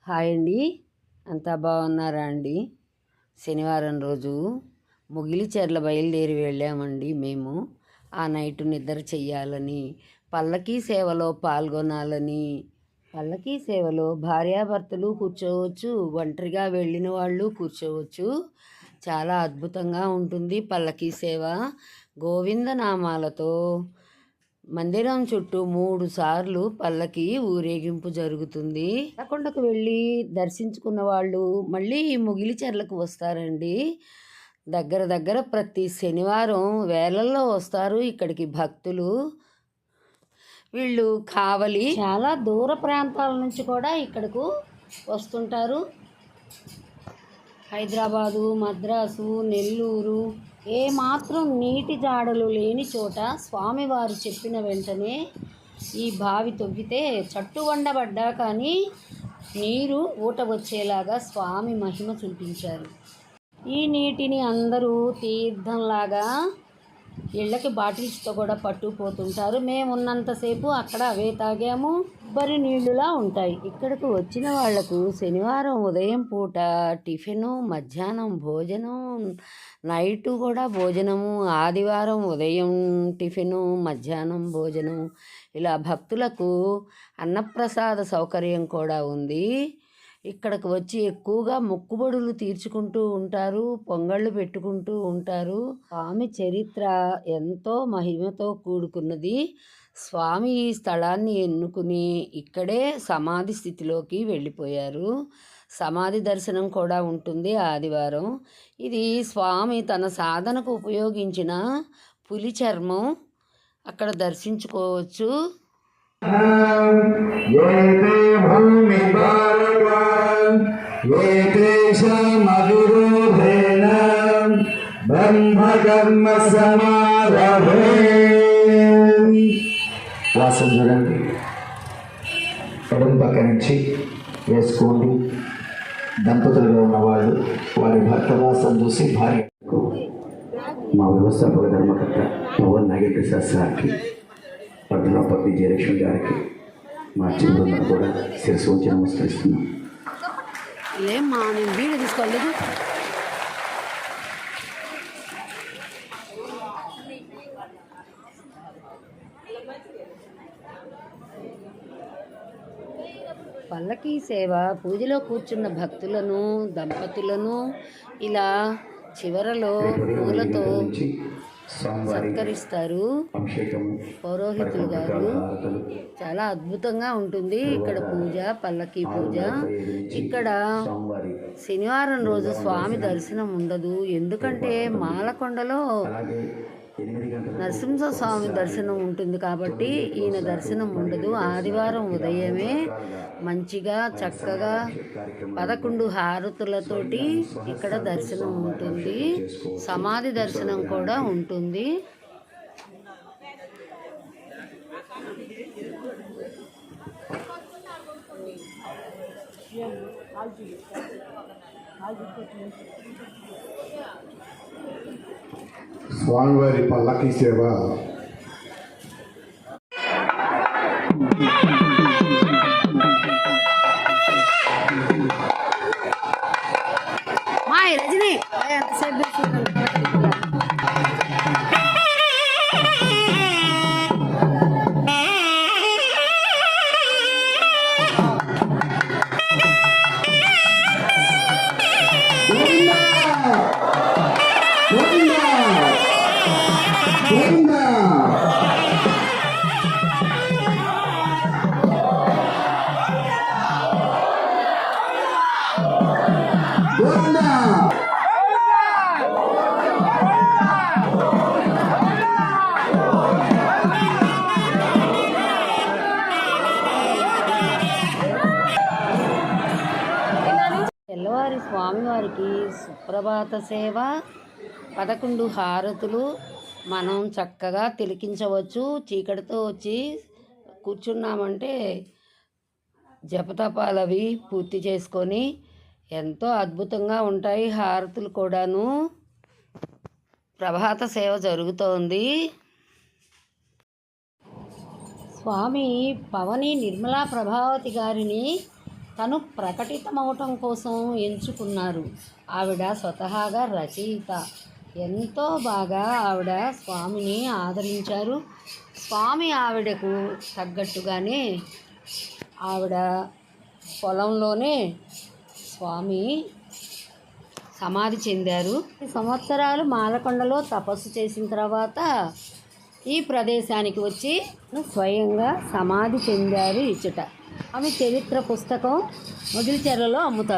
Hi అండి, అంతా బాగున్నారా అండి? శనివారం రోజు ముగిలిచెర్ల బయలుదేరి వెళ్ళామండి మేము. ఆ నైట్ నిద్ర చెయ్యాలని, పల్లకీ సేవలో పాల్గొనాలని. పల్లకీ సేవలో భార్యాభర్తలు కూర్చోవచ్చు, ఒంటరిగా వెళ్ళిన వాళ్ళు కూర్చోవచ్చు. చాలా అద్భుతంగా ఉంటుంది పల్లకీ సేవ. గోవిందనామాలతో మందిరం చుట్టూ 3 సార్లు పల్లకి ఊరేగింపు జరుగుతుంది. కొండకు వెళ్ళి దర్శించుకున్న వాళ్ళు మళ్ళీ ముగిలిచెర్లకు వస్తారండి. దగ్గర దగ్గర ప్రతి శనివారం వేలల్లో వస్తారు ఇక్కడికి భక్తులు. వీళ్ళు కావలి చాలా దూర ప్రాంతాల నుంచి కూడా ఇక్కడకు వస్తుంటారు. హైదరాబాదు, మద్రాసు, నెల్లూరు, ఏమాత్రం నీటి జాడలు లేని చోట స్వామివారు చెప్పిన వెంటనే ఈ బావి తవ్వితే చట్టు వండబడ్డా కానీ నీరు ఊట వచ్చేలాగా స్వామి మహిమ చూపించారు. ఈ నీటిని అందరూ తీర్థంలాగా ఇళ్ళకి బాటిల్స్తో కూడా పట్టుకుపోతుంటారు. మేము ఉన్నంతసేపు అక్కడ అవే తాగాము. కొబ్బరి నీళ్ళులా ఉంటాయి. ఇక్కడకు వచ్చిన వాళ్లకు శనివారం ఉదయం పూట టిఫిను, మధ్యాహ్నం భోజనం, నైటు కూడా భోజనము, ఆదివారం ఉదయం టిఫిను, మధ్యాహ్నం భోజనం, ఇలా భక్తులకు అన్నప్రసాద సౌకర్యం కూడా ఉంది. ఇక్కడికి వచ్చి ఎక్కువగా మొక్కుబడులు తీర్చుకుంటూ ఉంటారు, పొంగళ్ళు పెట్టుకుంటూ ఉంటారు. స్వామి చరిత్ర ఎంతో మహిమతో కూడుకున్నది. స్వామి ఈ స్థలాన్ని ఎన్నుకుని ఇక్కడే సమాధి స్థితిలోకి వెళ్ళిపోయారు. సమాధి దర్శనం కూడా ఉంటుంది ఆదివారం. ఇది స్వామి తన సాధనకు ఉపయోగించిన పులి చర్మం. అక్కడ దర్శించుకోవచ్చు. వాసం చూడండి, ఎడం పక్క నుంచి వేసుకోండి. దంపతులుగా ఉన్నవాళ్ళు వారి భర్త వాసం చూసి భార్యకు మా వ్యవస్థాపక ధర్మకర్త పవన్ నాగేంద్ర శాస్త్రానికి, పట్టణపతి జయలక్ష్మి గారికి, మా చివరి కూడా శిరస్సు ఉంచి నమస్కరిస్తున్నాం. ఏమ్మా నేను వీడియో తీసుకోలేదు. పల్లకీ సేవ పూజలో కూర్చున్న భక్తులను, దంపతులను ఇలా చివరలో పూలతో సత్కరిస్తారు పౌరోహితులు గారు. చాలా అద్భుతంగా ఉంటుంది ఇక్కడ పూజ, పల్లకీ పూజ. ఇక్కడ శనివారం రోజు స్వామి దర్శనం ఉండదు. ఎందుకంటే మాలకొండలో నరసింహస్వామి దర్శనం ఉంటుంది కాబట్టి ఈయన దర్శనం ఉండదు. ఆదివారం ఉదయమే మంచిగా చక్కగా 11 హారతులతోటి ఇక్కడ దర్శనం ఉంటుంది. సమాధి దర్శనం కూడా ఉంటుంది. స్వామివారి పల్లకీ సేవ రజనీ తెల్లవారి స్వామివారికి సుప్రభాత సేవ, 11 హారతులు మనం చక్కగా తిలకించవచ్చు. చీకటితో వచ్చి కూర్చున్నామంటే జపతపాలవి పూర్తి చేసుకొని ఎంతో అద్భుతంగా ఉంటాయి హారతులు కూడాను. ప్రభాత సేవ జరుగుతోంది. స్వామి పవని నిర్మలా ప్రభావతి గారిని తను ప్రకటితమవటం కోసం ఎంచుకున్నారు. ఆవిడ స్వతహాగా రచయిత. ఎంతో బాగా ఆవిడ స్వామిని ఆదరించారు. స్వామి ఆవిడకు తగ్గట్టుగానే ఆవిడ పొలంలోనే స్వామి సమాధి చెందారు. సంవత్సరాలు మాలకొండలో తపస్సు చేసిన తర్వాత ఈ ప్రదేశానికి వచ్చి స్వయంగా సమాధి చెందారు ఇచ్చట. ఆమె చరిత్ర పుస్తకం మొగిలిచెర్లలో అమ్ముతారు.